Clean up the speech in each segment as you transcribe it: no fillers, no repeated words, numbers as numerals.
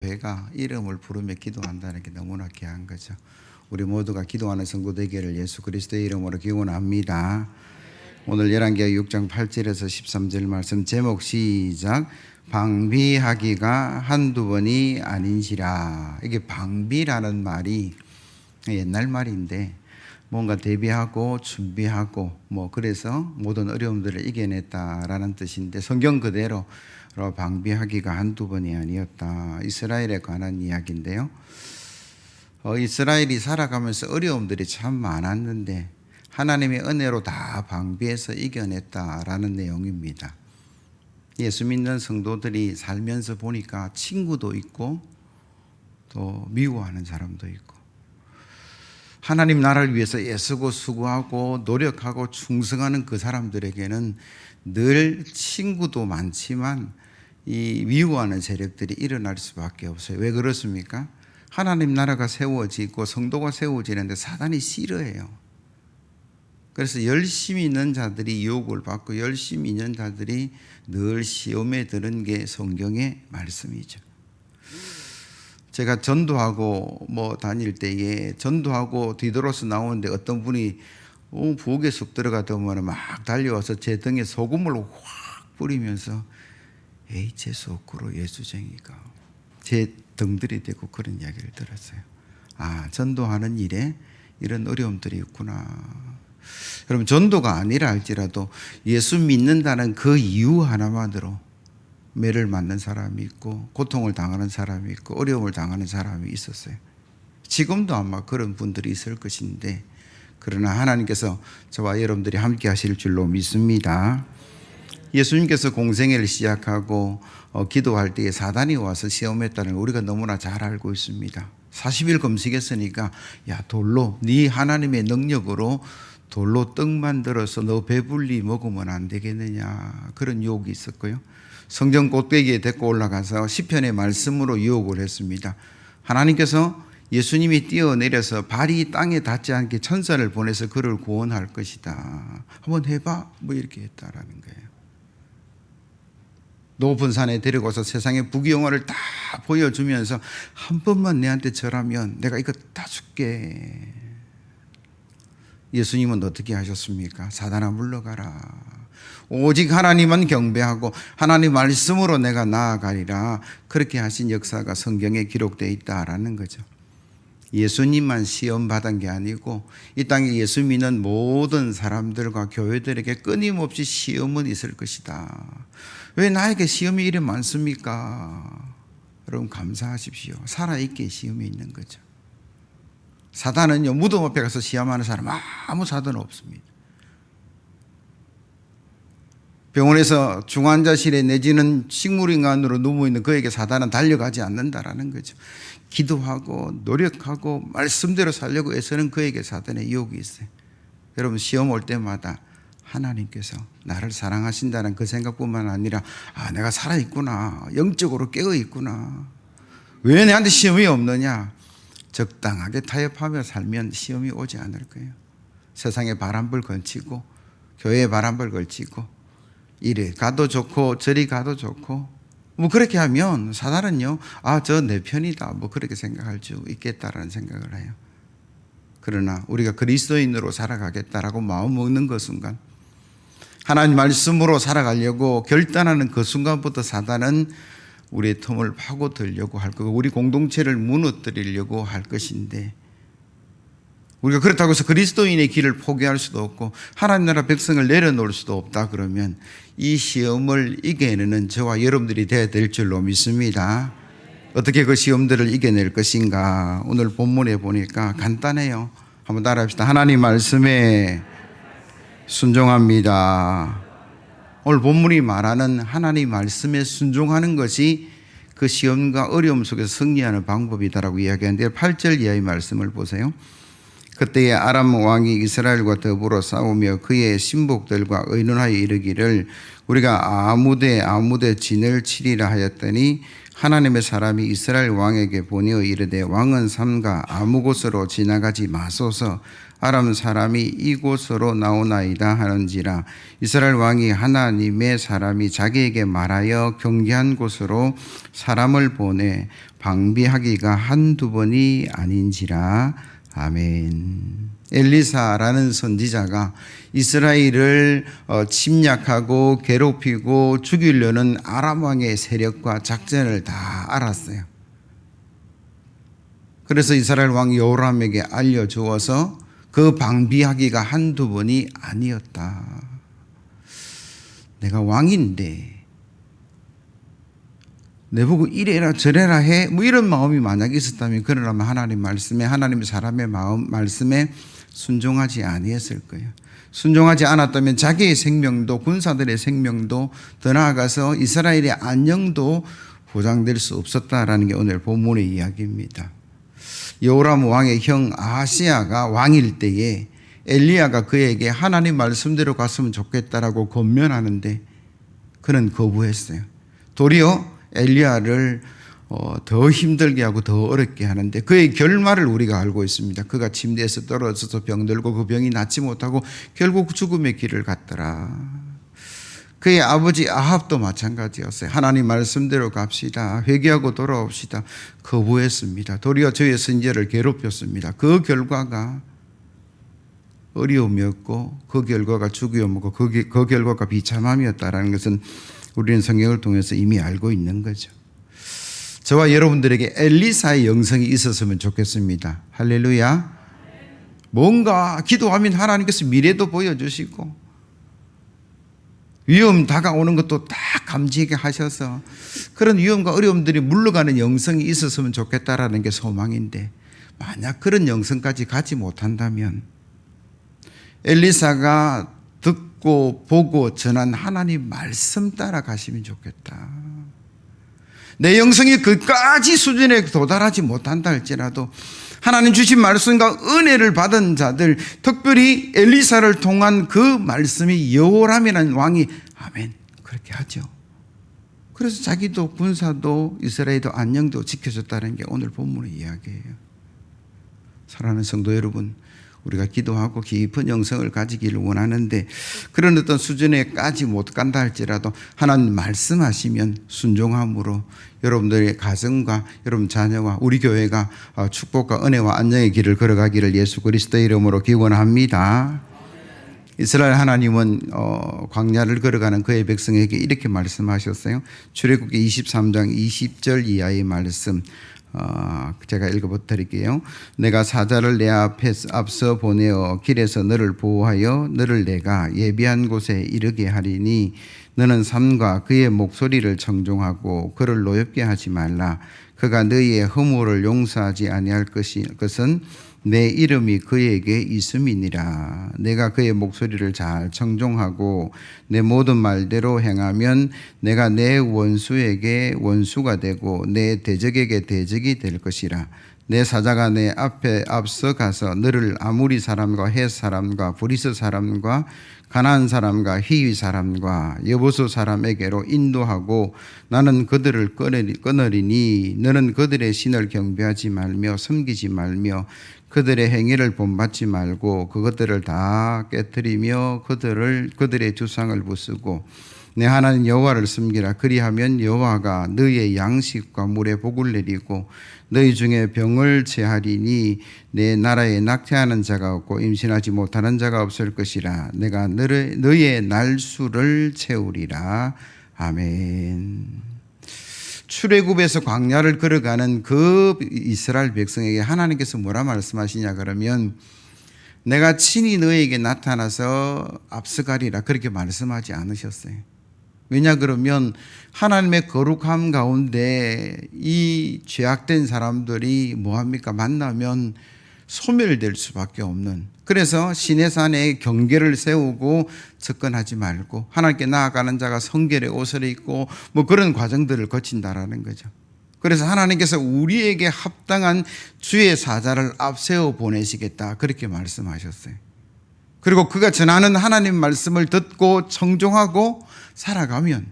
교회가 이름을 부르며 기도한다는 게 너무나 귀한 거죠. 우리 모두가 기도하는 성도 되기를 예수 그리스도의 이름으로 기원합니다. 오늘 열왕기하 6장 8절에서 13절 말씀 제목 시작. 방비하기가 한두 번이 아닌시라. 이게 방비라는 말이 옛날 말인데 뭔가 대비하고 준비하고 그래서 모든 어려움들을 이겨냈다라는 뜻인데, 성경 그대로 방비하기가 한두 번이 아니었다. 이스라엘에 관한 이야기인데요. 이스라엘이 살아가면서 어려움들이 참 많았는데 하나님의 은혜로 다 방비해서 이겨냈다라는 내용입니다. 예수 믿는 성도들이 살면서 보니까 친구도 있고 또 미워하는 사람도 있고, 하나님 나라를 위해서 애쓰고 수고하고 노력하고 충성하는 그 사람들에게는 늘 친구도 많지만 이 미워하는 세력들이 일어날 수밖에 없어요. 왜 그렇습니까? 하나님 나라가 세워지고 성도가 세워지는데 사단이 싫어해요. 그래서 열심히 있는 자들이 유혹을 받고 열심히 있는 자들이 늘 시험에 드는 게 성경의 말씀이죠. 제가 전도하고 다닐 때에 전도하고 뒤돌아서 나오는데 어떤 분이 부엌에 쑥 들어가다 보면 막 달려와서 제 등에 소금을 확 뿌리면서 에이 재수 없고로 예수쟁이가 제 등들이 되고 그런 이야기를 들었어요. 전도하는 일에 이런 어려움들이 있구나. 여러분, 전도가 아니라 할지라도 예수 믿는다는 그 이유 하나만으로 매를 맞는 사람이 있고 고통을 당하는 사람이 있고 어려움을 당하는 사람이 있었어요. 지금도 아마 그런 분들이 있을 것인데, 그러나 하나님께서 저와 여러분들이 함께 하실 줄로 믿습니다. 예수님께서 공생애를 시작하고 기도할 때에 사단이 와서 시험했다는 걸 우리가 너무나 잘 알고 있습니다. 40일 금식했으니까 돌로 네 하나님의 능력으로 돌로 떡 만들어서 너 배불리 먹으면 안 되겠느냐, 그런 유혹이 있었고요. 성전 꼭대기에 데리고 올라가서 시편의 말씀으로 유혹을 했습니다. 하나님께서 예수님이 뛰어내려서 발이 땅에 닿지 않게 천사를 보내서 그를 구원할 것이다. 한번 해봐. 이렇게 했다라는 거예요. 높은 산에 데리고서 세상의 부귀영화를 다 보여주면서 한 번만 내한테 절하면 내가 이거 다 줄게. 예수님은 어떻게 하셨습니까? 사단아 물러가라. 오직 하나님만 경배하고 하나님 말씀으로 내가 나아가리라. 그렇게 하신 역사가 성경에 기록되어 있다라는 거죠. 예수님만 시험 받은 게 아니고 이 땅에 예수 믿는 모든 사람들과 교회들에게 끊임없이 시험은 있을 것이다. 왜 나에게 시험이 이리 많습니까? 여러분 감사하십시오. 살아있게 시험이 있는 거죠. 사단은요, 무덤 앞에 가서 시험하는 사람 아무 사단 없습니다. 병원에서 중환자실에 내지는 식물인간으로 누워있는 그에게 사단은 달려가지 않는다라는 거죠. 기도하고 노력하고 말씀대로 살려고 애쓰는 그에게 사단의 유혹이 있어요. 여러분, 시험 올 때마다 하나님께서 나를 사랑하신다는 그 생각뿐만 아니라 내가 살아있구나, 영적으로 깨어있구나, 왜 내한테 시험이 없느냐, 적당하게 타협하며 살면 시험이 오지 않을 거예요. 세상에 바람불 걸치고 교회에 바람불 걸치고 이리 가도 좋고 저리 가도 좋고 그렇게 하면 사단은요, 저 내 편이다 그렇게 생각할 수 있겠다라는 생각을 해요. 그러나 우리가 그리스도인으로 살아가겠다라고 마음 먹는 그 순간, 하나님 말씀으로 살아가려고 결단하는 그 순간부터 사단은 우리의 틈을 파고들려고 할 거고 우리 공동체를 무너뜨리려고 할 것인데, 우리가 그렇다고 해서 그리스도인의 길을 포기할 수도 없고 하나님 나라 백성을 내려놓을 수도 없다. 그러면 이 시험을 이겨내는 저와 여러분들이 되어야 될 줄로 믿습니다. 어떻게 그 시험들을 이겨낼 것인가? 오늘 본문에 보니까 간단해요. 한번 따라합시다. 하나님 말씀에 순종합니다. 오늘 본문이 말하는 하나님 말씀에 순종하는 것이 그 시험과 어려움 속에서 승리하는 방법이다라고 이야기하는데, 8절 이하의 말씀을 보세요. 그때에 아람 왕이 이스라엘과 더불어 싸우며 그의 신복들과 의논하여 이르기를 우리가 아무데 진을 치리라 하였더니 하나님의 사람이 이스라엘 왕에게 보내어 이르되 왕은 삼가 아무 곳으로 지나가지 마소서. 아람 사람이 이곳으로 나오나이다 하는지라. 이스라엘 왕이 하나님의 사람이 자기에게 말하여 경계한 곳으로 사람을 보내 방비하기가 한두 번이 아닌지라. 아멘. 엘리사라는 선지자가 이스라엘을 침략하고 괴롭히고 죽이려는 아람 왕의 세력과 작전을 다 알았어요. 그래서 이스라엘 왕 여호람에게 알려주어서 그 방비하기가 한두 번이 아니었다. 내가 왕인데 내보고 이래라 저래라 해, 뭐 이런 마음이 만약 있었다면 그러라면 하나님 말씀에, 하나님 사람의 마음 말씀에 순종하지 아니했을 거예요. 순종하지 않았다면 자기의 생명도, 군사들의 생명도, 더 나아가서 이스라엘의 안녕도 보장될 수 없었다라는 게 오늘 본문의 이야기입니다. 여호람 왕의 형 아하시야가 왕일 때에 엘리야가 그에게 하나님 말씀대로 갔으면 좋겠다라고 권면하는데 그는 거부했어요. 도리어 엘리야를 더 힘들게 하고 더 어렵게 하는데 그의 결말을 우리가 알고 있습니다. 그가 침대에서 떨어져서 병들고 그 병이 낫지 못하고 결국 죽음의 길을 갔더라. 그의 아버지 아합도 마찬가지였어요. 하나님 말씀대로 갑시다. 회개하고 돌아옵시다. 거부했습니다. 도리어 저의 선지자를 괴롭혔습니다. 그 결과가 어려움이었고 그 결과가 죽음이었고 그 결과가 비참함이었다라는 것은 우리는 성경을 통해서 이미 알고 있는 거죠. 저와 여러분들에게 엘리사의 영성이 있었으면 좋겠습니다. 할렐루야. 뭔가 기도하면 하나님께서 미래도 보여주시고 위험 다가오는 것도 다 감지하게 하셔서 그런 위험과 어려움들이 물러가는 영성이 있었으면 좋겠다라는 게 소망인데 만약 그런 영성까지 가지 못한다면 엘리사가 듣고 보고 전한 하나님 말씀 따라 가시면 좋겠다. 내 영성이 그까지 수준에 도달하지 못한다 할지라도 하나님 주신 말씀과 은혜를 받은 자들, 특별히 엘리사를 통한 그 말씀이 여호람이라는 왕이 아멘 그렇게 하죠. 그래서 자기도 군사도 이스라엘도 안녕도 지켜줬다는 게 오늘 본문의 이야기예요. 사랑하는 성도 여러분, 우리가 기도하고 깊은 영성을 가지기를 원하는데 그런 어떤 수준에까지 못 간다 할지라도 하나님 말씀하시면 순종함으로 여러분들의 가정과 여러분 자녀와 우리 교회가 축복과 은혜와 안녕의 길을 걸어가기를 예수 그리스도의 이름으로 기원합니다. 이스라엘 하나님은 광야를 걸어가는 그의 백성에게 이렇게 말씀하셨어요. 출애굽기 23장 20절 이하의 말씀 제가 읽어드릴게요. 내가 사자를 내 앞에 앞서 보내어 길에서 너를 보호하여 너를 내가 예비한 곳에 이르게 하리니 너는 삼가 그의 목소리를 청종하고 그를 노엽게 하지 말라. 그가 너희의 허물을 용서하지 아니할 것은 내 이름이 그에게 있음이니라. 내가 그의 목소리를 잘 청종하고 내 모든 말대로 행하면 내가 내 원수에게 원수가 되고 내 대적에게 대적이 될 것이라. 내 사자가 내 앞에 앞서 가서 너를 아무리 사람과 헷 사람과 브리스 사람과 가나안 사람과 히위 사람과 여보수 사람에게로 인도하고 나는 그들을 끊으리니 너는 그들의 신을 경배하지 말며 섬기지 말며 그들의 행위를 본받지 말고 그것들을 다 깨뜨리며 그들의 주상을 부수고 내 하나님 여호와를 섬기라. 그리하면 여호와가 너희의 양식과 물에 복을 내리고 너희 중에 병을 제하리니 내 나라에 낙태하는 자가 없고 임신하지 못하는 자가 없을 것이라. 내가 너희의 날수를 채우리라. 아멘. 출애굽에서 광야를 걸어가는 그 이스라엘 백성에게 하나님께서 뭐라 말씀하시냐 그러면 내가 친히 너에게 나타나서 앞서가리라 그렇게 말씀하지 않으셨어요. 왜냐 그러면 하나님의 거룩함 가운데 이 죄악된 사람들이 뭐합니까? 만나면 소멸될 수밖에 없는, 그래서 시내산에 경계를 세우고 접근하지 말고 하나님께 나아가는 자가 성결의 옷을 입고 뭐 그런 과정들을 거친다라는 거죠. 그래서 하나님께서 우리에게 합당한 주의 사자를 앞세워 보내시겠다 그렇게 말씀하셨어요. 그리고 그가 전하는 하나님 말씀을 듣고 청종하고 살아가면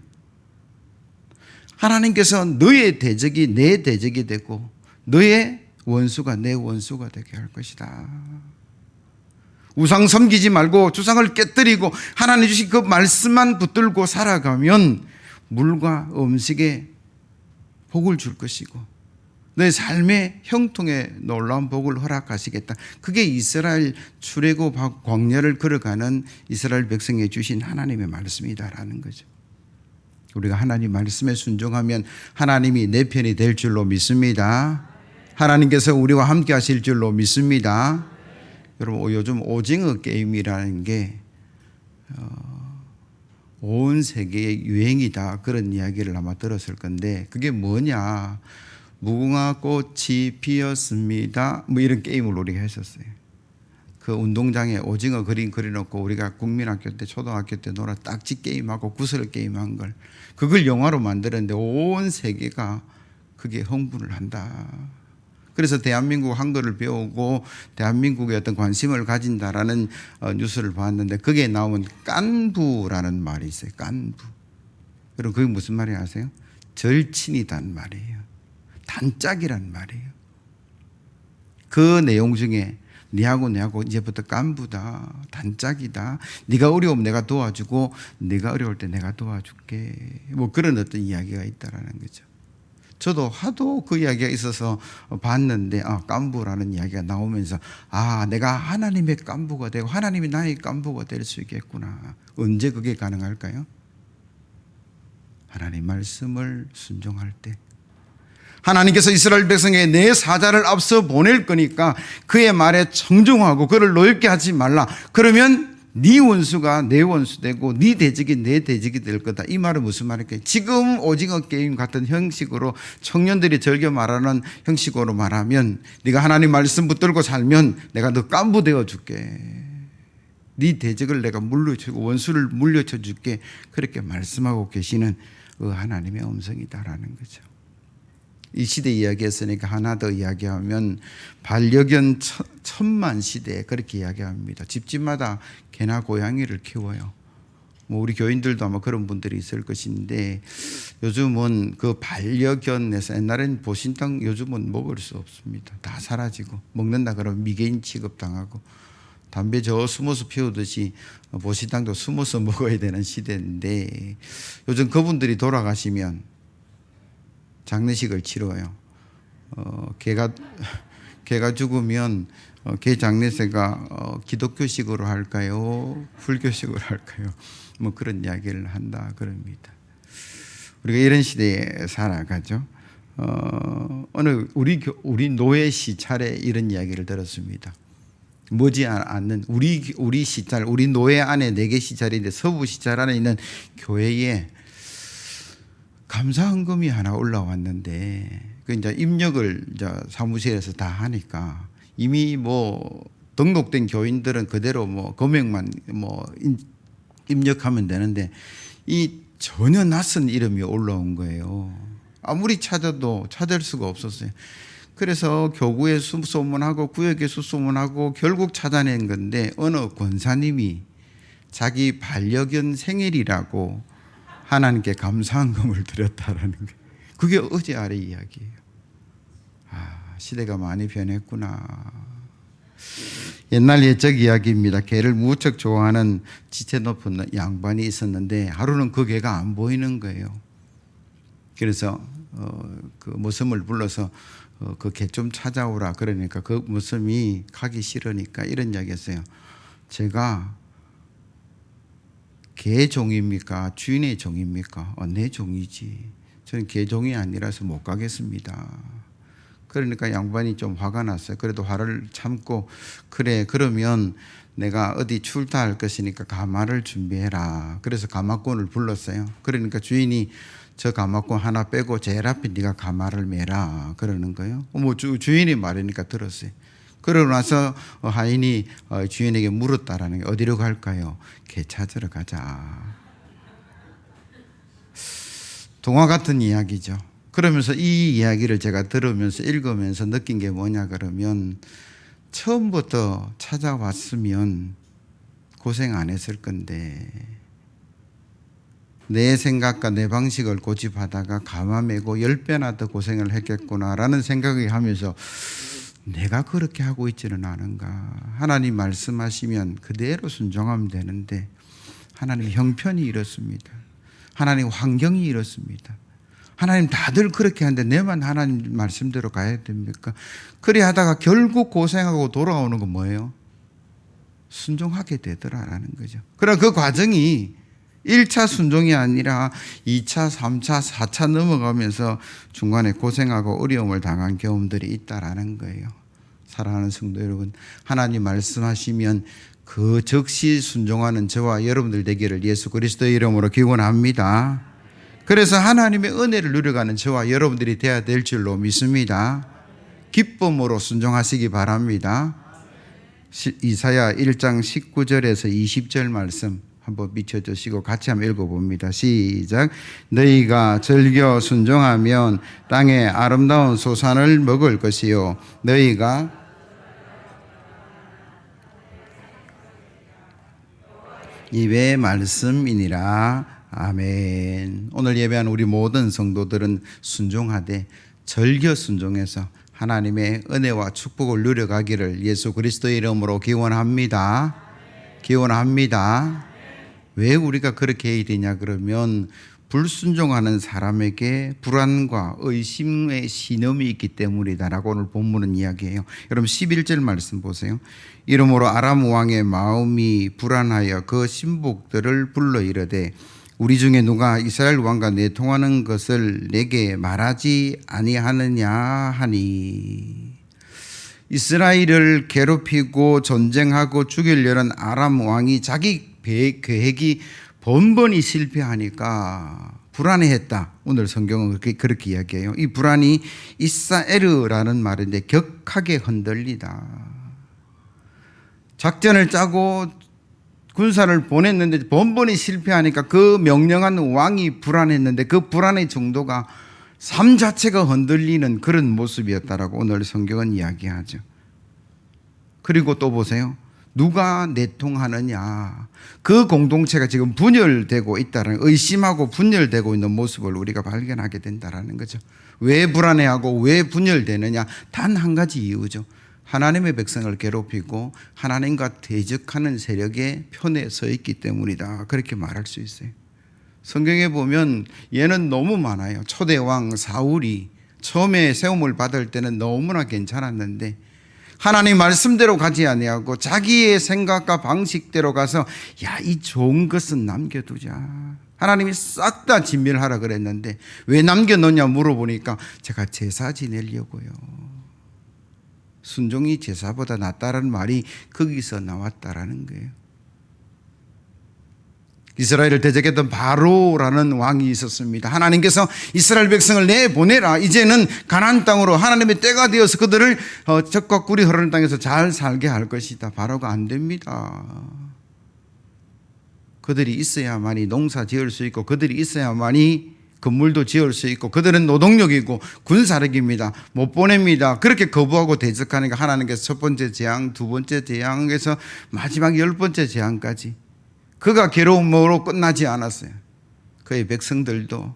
하나님께서 너의 대적이 내 대적이 되고 너의 원수가 내 원수가 되게 할 것이다. 우상 섬기지 말고 주상을 깨뜨리고 하나님 주신 그 말씀만 붙들고 살아가면 물과 음식에 복을 줄 것이고 내 삶의 형통에 놀라운 복을 허락하시겠다. 그게 이스라엘 출애굽 광야를 걸어가는 이스라엘 백성에 주신 하나님의 말씀이다라는 거죠. 우리가 하나님 말씀에 순종하면 하나님이 내 편이 될 줄로 믿습니다. 하나님께서 우리와 함께 하실 줄로 믿습니다. 여러분, 요즘 오징어 게임이라는 게 온 세계의 유행이다, 그런 이야기를 아마 들었을 건데, 그게 뭐냐, 무궁화 꽃이 피었습니다, 뭐 이런 게임을 우리가 했었어요. 그 운동장에 오징어 그림 그려놓고 우리가 국민학교 때 초등학교 때 놀아 딱지 게임하고 구슬 게임한 걸, 그걸 영화로 만들었는데 온 세계가 그게 흥분을 한다. 그래서 대한민국 한글을 배우고 대한민국에 어떤 관심을 가진다라는 뉴스를 봤는데, 거기에 나온 깐부라는 말이 있어요. 깐부. 여러분, 그게 무슨 말이 아세요? 절친이란 말이에요. 단짝이란 말이에요. 그 내용 중에 니하고 내하고 이제부터 깐부다, 단짝이다, 네가 어려우면 내가 도와주고 네가 어려울 때 내가 도와줄게, 뭐 그런 어떤 이야기가 있다라는 거죠. 저도 하도 그 이야기가 있어서 봤는데, 깐부라는 이야기가 나오면서 내가 하나님의 깐부가 되고 하나님이 나의 깐부가 될 수 있겠구나. 언제 그게 가능할까요? 하나님 말씀을 순종할 때. 하나님께서 이스라엘 백성에게 내 사자를 앞서 보낼 거니까 그의 말에 청종하고 그를 노엽게 하지 말라. 그러면 네 원수가 내 원수 되고 네 대적이 내 대적이 될 거다. 이 말은 무슨 말일까요? 지금 오징어 게임 같은 형식으로 청년들이 즐겨 말하는 형식으로 말하면, 네가 하나님 말씀 붙들고 살면 내가 너 깐부 되어 줄게, 네 대적을 내가 물려주고 원수를 물려쳐 줄게, 그렇게 말씀하고 계시는 그 하나님의 음성이다라는 거죠. 이 시대 이야기했으니까 하나 더 이야기하면, 반려견 1000만 시대에 그렇게 이야기합니다. 집집마다 개나 고양이를 키워요. 뭐 우리 교인들도 아마 그런 분들이 있을 것인데, 요즘은 그 반려견에서, 옛날엔 보신탕 요즘은 먹을 수 없습니다. 다 사라지고, 먹는다 그러면 미개인 취급당하고, 담배 저 숨어서 피우듯이 보신탕도 숨어서 먹어야 되는 시대인데, 요즘 그분들이 돌아가시면 장례식을 치러요. 개가 죽으면 개 장례세가 기독교식으로 할까요? 불교식으로 할까요? 뭐 그런 이야기를 한다 그럽니다. 우리가 이런 시대에 살아가죠. 우리 노예 시찰에 이런 이야기를 들었습니다. 머지않는 우리 시찰, 우리 노예 안에 4개 시찰인데, 서부 시찰 안에 있는 교회에 감사헌금이 하나 올라왔는데, 그 이제 입력을 이제 사무실에서 다 하니까, 이미 뭐 등록된 교인들은 그대로 뭐 금액만 뭐 입력하면 되는데, 이 전혀 낯선 이름이 올라온 거예요. 아무리 찾아도 찾을 수가 없었어요. 그래서 교구에 수소문하고 구역에 수소문하고 결국 찾아낸 건데, 어느 권사님이 자기 반려견 생일이라고 하나님께 감사헌금을 드렸다라는 게, 그게 어제 아래 이야기예요. 시대가 많이 변했구나. 옛날 옛적 이야기입니다. 개를 무척 좋아하는 지체 높은 양반이 있었는데, 하루는 그 개가 안 보이는 거예요. 그래서 그 머슴을 불러서 그 개 좀 찾아오라 그러니까, 그 머슴이 가기 싫으니까 이런 이야기 했어요. 제가 개 종입니까? 주인의 종입니까? 내 종이지. 저는 개 종이 아니라서 못 가겠습니다. 그러니까 양반이 좀 화가 났어요. 그래도 화를 참고, 그래 그러면 내가 어디 출타할 것이니까 가마를 준비해라. 그래서 가마꾼을 불렀어요. 그러니까 주인이 저 가마꾼 하나 빼고 제일 앞에 네가 가마를 매라 그러는 거예요. 뭐 주인이 말하니까 들었어요. 그러고 나서 하인이 주인에게 물었다라는 게, 어디로 갈까요? 개 찾으러 가자. 동화 같은 이야기죠. 그러면서 이 이야기를 제가 들으면서 읽으면서 느낀 게 뭐냐 그러면, 처음부터 찾아왔으면 고생 안 했을 건데, 내 생각과 내 방식을 고집하다가 가마 메고 10배나 더 고생을 했겠구나라는 생각이 하면서, 내가 그렇게 하고 있지는 않은가. 하나님 말씀하시면 그대로 순종하면 되는데 하나님 형편이 이렇습니다. 하나님 환경이 이렇습니다. 하나님 다들 그렇게 하는데 내만 하나님 말씀대로 가야 됩니까? 그래 하다가 결국 고생하고 돌아오는 건 뭐예요? 순종하게 되더라라는 거죠. 그러나 그 과정이 1차 순종이 아니라 2차, 3차, 4차 넘어가면서 중간에 고생하고 어려움을 당한 경험들이 있다라는 거예요. 사랑하는 성도 여러분, 하나님 말씀하시면 그 즉시 순종하는 저와 여러분들 되기를 예수 그리스도의 이름으로 기원합니다. 그래서 하나님의 은혜를 누려가는 저와 여러분들이 되어야 될 줄로 믿습니다. 기쁨으로 순종하시기 바랍니다. 이사야 1장 19절에서 20절 말씀 한번 비춰주시고 같이 한번 읽어봅니다. 시작. 너희가 즐겨 순종하면 땅의 아름다운 소산을 먹을 것이요 너희가 입의 말씀이니라. 아멘. 오늘 예배한 우리 모든 성도들은 순종하되 즐겨 순종해서 하나님의 은혜와 축복을 누려가기를 예수 그리스도의 이름으로 기원합니다. 기원합니다. 왜 우리가 그렇게 해야 되냐 그러면 불순종하는 사람에게 불안과 의심의 신음이 있기 때문이다라고 오늘 본문은 이야기해요. 여러분 11절 말씀 보세요. 이러므로 아람 왕의 마음이 불안하여 그 신복들을 불러 이르되 우리 중에 누가 이스라엘 왕과 내통하는 것을 내게 말하지 아니하느냐 하니. 이스라엘을 괴롭히고 전쟁하고 죽이려는 아람 왕이 자기 계획이 번번이 실패하니까 불안해했다. 오늘 성경은 그렇게 이야기해요. 이 불안이 이사에르라는 말인데 격하게 흔들리다. 작전을 짜고 군사를 보냈는데 번번이 실패하니까 그 명령한 왕이 불안했는데 그 불안의 정도가 삶 자체가 흔들리는 그런 모습이었다라고 오늘 성경은 이야기하죠. 그리고 또 보세요. 누가 내통하느냐. 그 공동체가 지금 분열되고 있다는, 의심하고 분열되고 있는 모습을 우리가 발견하게 된다는 거죠. 왜 불안해하고 왜 분열되느냐. 단 한 가지 이유죠. 하나님의 백성을 괴롭히고 하나님과 대적하는 세력의 편에 서 있기 때문이다. 그렇게 말할 수 있어요. 성경에 보면 얘는 너무 많아요. 초대왕 사울이 처음에 세움을 받을 때는 너무나 괜찮았는데 하나님 말씀대로 가지 아니하고 자기의 생각과 방식대로 가서 이 좋은 것은 남겨두자. 하나님이 싹 다 진멸하라 그랬는데 왜 남겨놓냐 물어보니까 제가 제사 지내려고요. 순종이 제사보다 낫다라는 말이 거기서 나왔다라는 거예요. 이스라엘을 대적했던 바로라는 왕이 있었습니다. 하나님께서 이스라엘 백성을 내보내라. 이제는 가나안 땅으로 하나님의 때가 되어서 그들을 적과 꿀이 흐르는 땅에서 잘 살게 할 것이다. 바로가 안 됩니다. 그들이 있어야만이 농사 지을 수 있고 그들이 있어야만이 건물도 지을 수 있고 그들은 노동력이고 군사력입니다. 못 보냅니다. 그렇게 거부하고 대적하니까 하나님께서 첫 번째 재앙, 두 번째 재앙에서 마지막 10번째 재앙까지 그가 괴로움으로 끝나지 않았어요. 그의 백성들도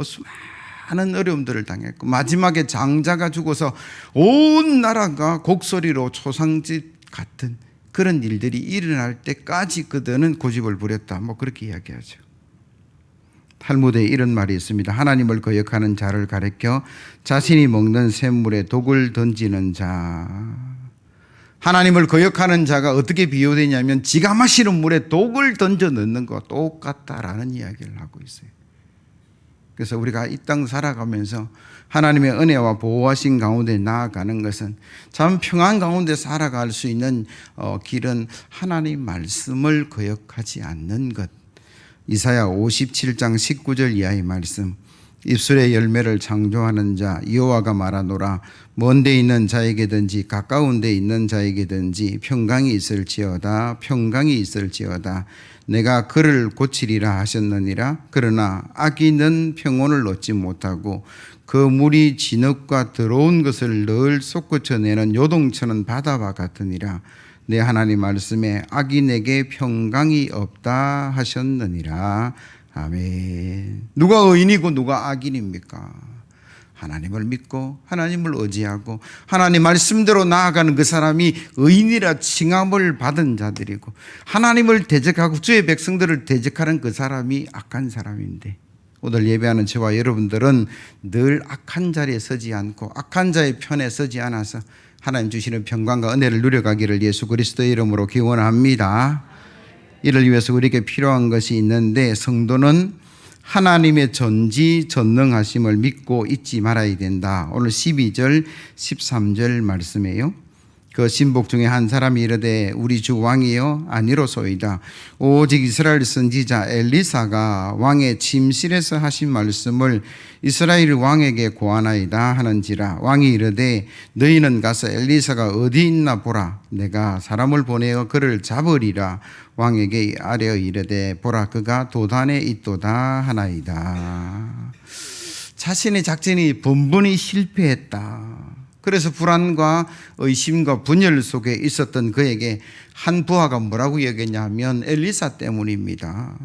수많은 어려움들을 당했고 마지막에 장자가 죽어서 온 나라가 곡소리로 초상집 같은 그런 일들이 일어날 때까지 그들은 고집을 부렸다. 그렇게 이야기하죠. 탈무드에 이런 말이 있습니다. 하나님을 거역하는 자를 가리켜 자신이 먹는 샘물에 독을 던지는 자. 하나님을 거역하는 자가 어떻게 비유되냐면 지가 마시는 물에 독을 던져 넣는 것 똑같다라는 이야기를 하고 있어요. 그래서 우리가 이 땅 살아가면서 하나님의 은혜와 보호하신 가운데 나아가는 것은 참 평안 가운데 살아갈 수 있는 길은 하나님 말씀을 거역하지 않는 것. 이사야 57장 19절 이하의 말씀. 입술의 열매를 창조하는 자 여호와가 말하노라. 먼 데 있는 자에게든지 가까운 데 있는 자에게든지 평강이 있을지어다. 평강이 있을지어다. 내가 그를 고치리라 하셨느니라. 그러나 악인은 평온을 얻지 못하고 그 물이 진흙과 더러운 것을 늘 솟구쳐내는 요동치는 바다와 같으니라. 내 하나님 말씀에 악인에게 평강이 없다 하셨느니라. 아멘. 누가 의인이고 누가 악인입니까? 하나님을 믿고 하나님을 의지하고 하나님 말씀대로 나아가는 그 사람이 의인이라 칭함을 받은 자들이고, 하나님을 대적하고 주의 백성들을 대적하는 그 사람이 악한 사람인데, 오늘 예배하는 저와 여러분들은 늘 악한 자리에 서지 않고 악한 자의 편에 서지 않아서 하나님 주시는 평강과 은혜를 누려가기를 예수 그리스도의 이름으로 기원합니다. 이를 위해서 우리에게 필요한 것이 있는데, 성도는 하나님의 전지전능하심을 믿고 잊지 말아야 된다. 오늘 12절 13절 말씀이에요. 그 신복 중에 한 사람이 이르되 우리 주 왕이여 아니로소이다. 오직 이스라엘 선지자 엘리사가 왕의 침실에서 하신 말씀을 이스라엘 왕에게 고하나이다 하는지라. 왕이 이르되 너희는 가서 엘리사가 어디 있나 보라. 내가 사람을 보내어 그를 잡으리라. 왕에게 아뢰어 이르되 보라 그가 도단에 있도다 하나이다. 자신의 작전이 번번이 실패했다. 그래서 불안과 의심과 분열 속에 있었던 그에게 한 부하가 뭐라고 얘기했냐면 엘리사 때문입니다.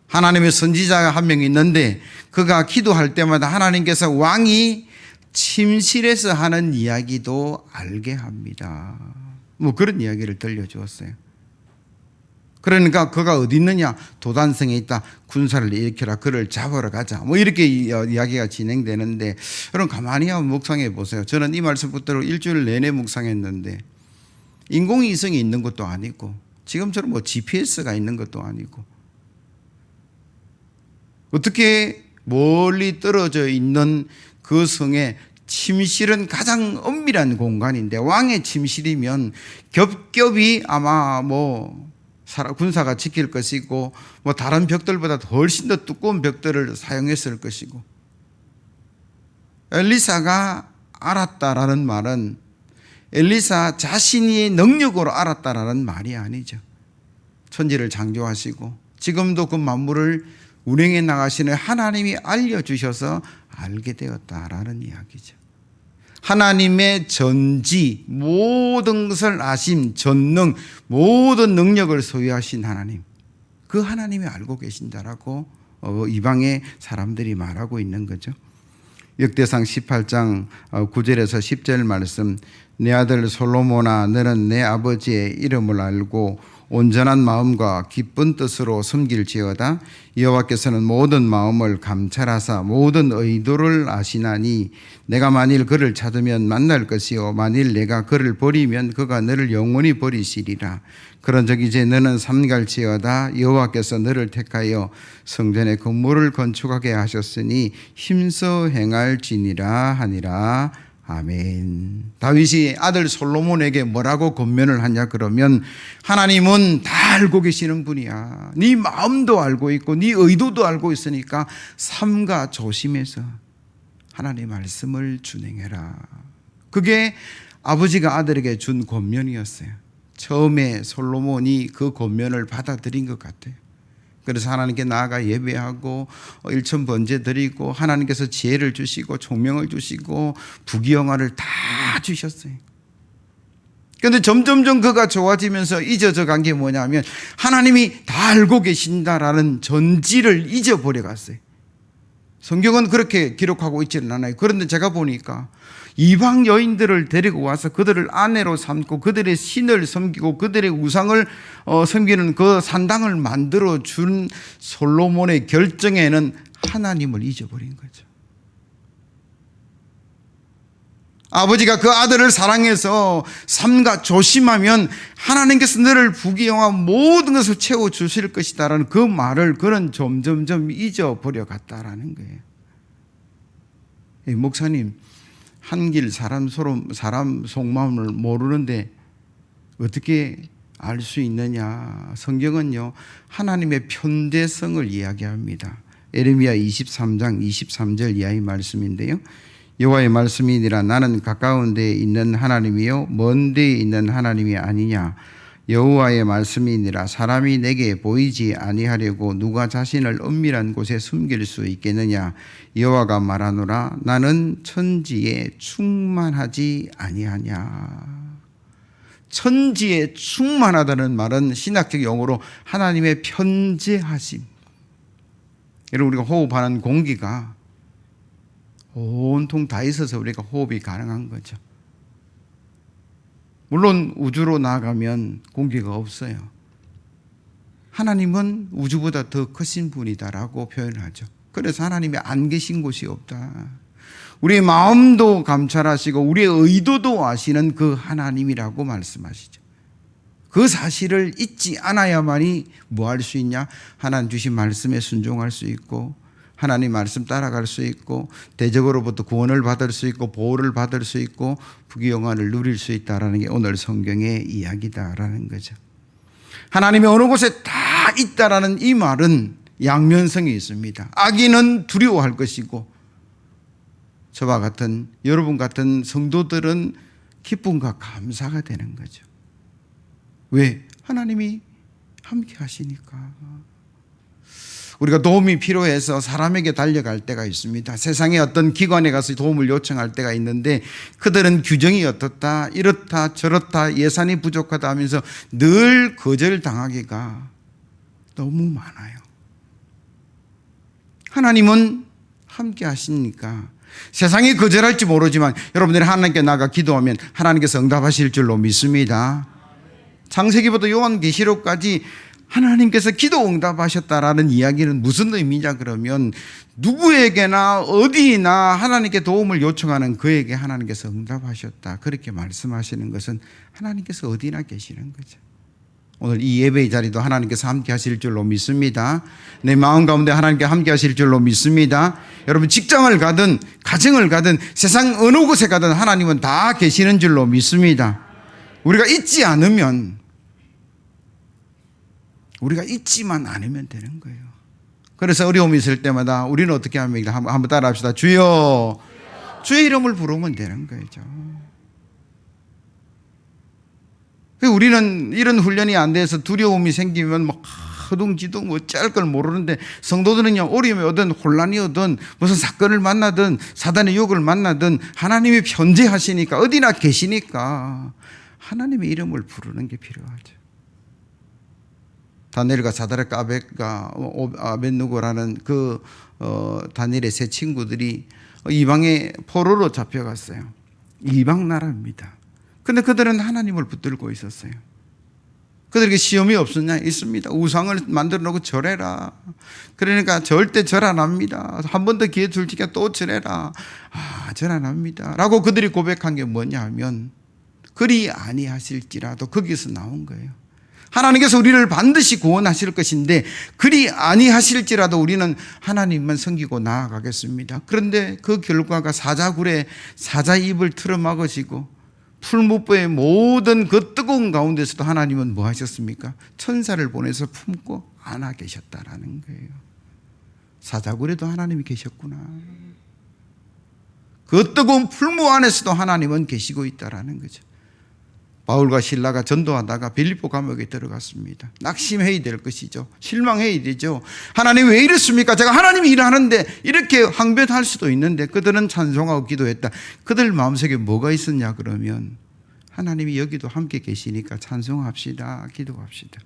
하나님의 선지자가 한 명 있는데 그가 기도할 때마다 하나님께서 왕이 침실에서 하는 이야기도 알게 합니다. 뭐 그런 이야기를 들려주었어요. 그러니까 그가 어디 있느냐? 도단성에 있다. 군사를 일으켜라. 그를 잡으러 가자. 뭐 이렇게 이야기가 진행되는데, 여러분 가만히 한번 묵상해 보세요. 저는 이 말씀 붙들고 일주일 내내 묵상했는데, 인공위성이 있는 것도 아니고 지금처럼 뭐 GPS가 있는 것도 아니고, 어떻게 멀리 떨어져 있는 그 성에 침실은 가장 엄밀한 공간인데, 왕의 침실이면 겹겹이 아마 뭐 군사가 지킬 것이고 뭐 다른 벽들보다 훨씬 더 두꺼운 벽들을 사용했을 것이고, 엘리사가 알았다라는 말은 엘리사 자신이 능력으로 알았다라는 말이 아니죠. 천지를 창조하시고 지금도 그 만물을 운행해 나가시는 하나님이 알려주셔서 알게 되었다라는 이야기죠. 하나님의 전지, 모든 것을 아심, 전능, 모든 능력을 소유하신 하나님, 그 하나님이 알고 계신다라고 이방의 사람들이 말하고 있는 거죠. 역대상 18장 9절에서 10절 말씀, 내 아들 솔로몬아 너는 내 아버지의 이름을 알고 온전한 마음과 기쁜 뜻으로 섬길지어다. 여호와께서는 모든 마음을 감찰하사 모든 의도를 아시나니 내가 만일 그를 찾으면 만날 것이요 만일 내가 그를 버리면 그가 너를 영원히 버리시리라. 그런즉 이제 너는 삼갈지어다. 여호와께서 너를 택하여 성전의 건물을 건축하게 하셨으니 힘써 행할지니라 하니라. 아멘. 다윗이 아들 솔로몬에게 뭐라고 권면을 하냐 그러면, 하나님은 다 알고 계시는 분이야. 네 마음도 알고 있고 네 의도도 알고 있으니까 삼가 조심해서 하나님의 말씀을 준행해라. 그게 아버지가 아들에게 준 권면이었어요. 처음에 솔로몬이 그 권면을 받아들인 것 같아요. 그래서 하나님께 나아가 예배하고 일천 번제 드리고 하나님께서 지혜를 주시고 총명을 주시고 부귀영화를 다 주셨어요. 그런데 점점점 그가 좋아지면서 잊어져 간 게 뭐냐면 하나님이 다 알고 계신다라는 전지를 잊어버려 갔어요. 성경은 그렇게 기록하고 있지는 않아요. 그런데 제가 보니까 이방 여인들을 데리고 와서 그들을 아내로 삼고 그들의 신을 섬기고 그들의 우상을 섬기는 그 산당을 만들어 준 솔로몬의 결정에는 하나님을 잊어버린 거죠. 아버지가 그 아들을 사랑해서 삼가 조심하면 하나님께서 너를 부귀영화 모든 것을 채워주실 것이다라는 그 말을 그는 점점점 잊어버려 갔다라는 거예요. 목사님, 한길 사람 속마음을 모르는데 어떻게 알 수 있느냐? 성경은요 하나님의 편대성을 이야기합니다. 예레미야 23장 23절 이하의 말씀인데요, 여호와의 말씀이니라 나는 가까운 데에 있는 하나님이요 먼 데에 있는 하나님이 아니냐. 여호와의 말씀이니라 사람이 내게 보이지 아니하려고 누가 자신을 은밀한 곳에 숨길 수 있겠느냐. 여호와가 말하노라 나는 천지에 충만하지 아니하냐. 천지에 충만하다는 말은 신학적 용어로 하나님의 편재하심. 여러분, 우리가 호흡하는 공기가 온통 다 있어서 우리가 호흡이 가능한 거죠. 물론 우주로 나아가면 공기가 없어요. 하나님은 우주보다 더 크신 분이다라고 표현을 하죠. 그래서 하나님이 안 계신 곳이 없다. 우리의 마음도 감찰하시고 우리의 의도도 아시는 그 하나님이라고 말씀하시죠. 그 사실을 잊지 않아야만이 뭐 할 수 있냐? 하나님 주신 말씀에 순종할 수 있고 하나님 말씀 따라갈 수 있고 대적으로부터 구원을 받을 수 있고 보호를 받을 수 있고 부귀영화를 누릴 수 있다라는 게 오늘 성경의 이야기다라는 거죠. 하나님이 어느 곳에 다 있다라는 이 말은 양면성이 있습니다. 악인은 두려워할 것이고 저와 같은 여러분 같은 성도들은 기쁨과 감사가 되는 거죠. 왜? 하나님이 함께 하시니까. 우리가 도움이 필요해서 사람에게 달려갈 때가 있습니다. 세상의 어떤 기관에 가서 도움을 요청할 때가 있는데 그들은 규정이 어떻다, 이렇다, 저렇다, 예산이 부족하다 하면서 늘 거절당하기가 너무 많아요. 하나님은 함께 하시니까 세상이 거절할지 모르지만 여러분들이 하나님께 나가 기도하면 하나님께서 응답하실 줄로 믿습니다. 창세기부터 요한계시록까지 하나님께서 기도 응답하셨다라는 이야기는 무슨 의미냐 그러면 누구에게나 어디나 하나님께 도움을 요청하는 그에게 하나님께서 응답하셨다. 그렇게 말씀하시는 것은 하나님께서 어디나 계시는 거죠. 오늘 이 예배의 자리도 하나님께서 함께 하실 줄로 믿습니다. 내 마음 가운데 하나님께 함께 하실 줄로 믿습니다. 여러분 직장을 가든 가정을 가든 세상 어느 곳에 가든 하나님은 다 계시는 줄로 믿습니다. 우리가 잊지만 않으면 되는 거예요. 그래서 어려움이 있을 때마다 우리는 어떻게 하면 한번 따라 합시다. 주여, 주의 이름을 부르면 되는 거죠. 우리는 이런 훈련이 안 돼서 두려움이 생기면 막 허둥지둥 어찌할 걸 모르는데 성도들은요, 어려움이 오든 혼란이 오든 무슨 사건을 만나든 사단의 유혹을 만나든 하나님이 편재하시니까 어디나 계시니까 하나님의 이름을 부르는 게 필요하죠. 다니엘과 사드락과 아벳느고라는 다니엘의 세 친구들이 이방의 포로로 잡혀갔어요. 이방 나라입니다. 근데 그들은 하나님을 붙들고 있었어요. 그들에게 시험이 없었냐? 있습니다. 우상을 만들어 놓고 절해라. 그러니까 절대 절 안 합니다. 한 번 더 기회 줄 테니까 또 절해라. 절 안 합니다. 라고 그들이 고백한 게 뭐냐 하면 그리 아니하실지라도 거기서 나온 거예요. 하나님께서 우리를 반드시 구원하실 것인데 그리 아니하실지라도 우리는 하나님만 섬기고 나아가겠습니다. 그런데 그 결과가 사자굴에 사자 입을 틀어막으시고 풀무불의 모든 그 뜨거운 가운데서도 하나님은 뭐 하셨습니까? 천사를 보내서 품고 안아 계셨다라는 거예요. 사자굴에도 하나님이 계셨구나. 그 뜨거운 풀무 안에서도 하나님은 계시고 있다라는 거죠. 바울과 실라가 전도하다가 빌립보 감옥에 들어갔습니다. 낙심해야 될 것이죠. 실망해야 되죠. 하나님 왜 이랬습니까? 제가 하나님이 일하는데 이렇게 항변할 수도 있는데 그들은 찬송하고 기도했다. 그들 마음속에 뭐가 있었냐 그러면 하나님이 여기도 함께 계시니까 찬송합시다. 기도합시다.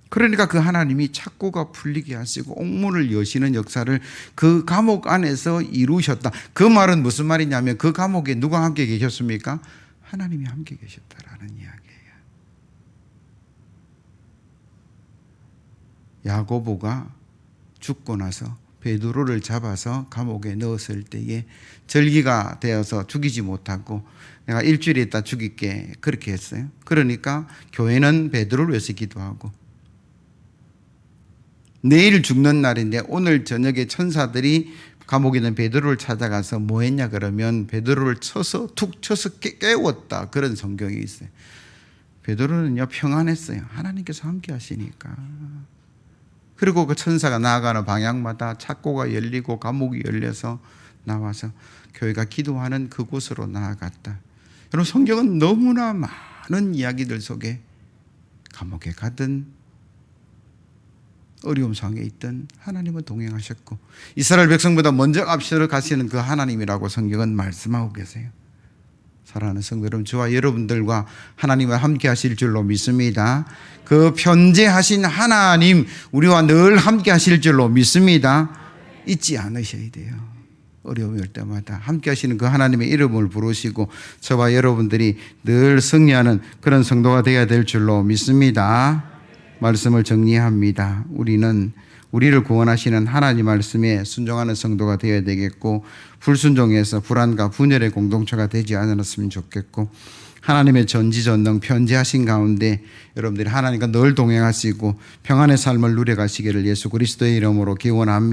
그러니까 그 하나님이 착고가 풀리게 하시고 옥문을 여시는 역사를 그 감옥 안에서 이루셨다. 그 말은 무슨 말이냐면 그 감옥에 누가 함께 계셨습니까? 하나님이 함께 계셨다라는 이야기예요. 야고보가 죽고 나서 베드로를 잡아서 감옥에 넣었을 때에 절기가 되어서 죽이지 못하고 내가 일주일 있다 죽일게 그렇게 했어요. 그러니까 교회는 베드로를 위해서 기도하고 내일 죽는 날인데 오늘 저녁에 천사들이 감옥에 있는 베드로를 찾아가서 뭐 했냐 그러면 베드로를 툭 쳐서 깨웠다. 그런 성경이 있어요. 베드로는요 평안했어요. 하나님께서 함께 하시니까. 그리고 그 천사가 나아가는 방향마다 착고가 열리고 감옥이 열려서 나와서 교회가 기도하는 그곳으로 나아갔다. 여러분 성경은 너무나 많은 이야기들 속에 감옥에 가든 어려움 상황에 있던 하나님은 동행하셨고 이스라엘 백성보다 먼저 앞서를 가시는 그 하나님이라고 성경은 말씀하고 계세요. 사랑하는 성도 여러분, 저와 여러분들과 하나님과 함께 하실 줄로 믿습니다. 그 편재하신 하나님 우리와 늘 함께 하실 줄로 믿습니다. 잊지 않으셔야 돼요. 어려움이 올 때마다 함께 하시는 그 하나님의 이름을 부르시고 저와 여러분들이 늘 승리하는 그런 성도가 되어야 될 줄로 믿습니다. 말씀을 정리합니다. 우리는 우리를 구원하시는 하나님 말씀에 순종하는 성도가 되어야 되겠고, 불순종해서 불안과 분열의 공동체가 되지 않았으면 좋겠고, 하나님의 전지전능 편지하신 가운데 여러분들이 하나님과 늘 동행하시고 평안의 삶을 누려가시기를 예수 그리스도의 이름으로 기원합니다.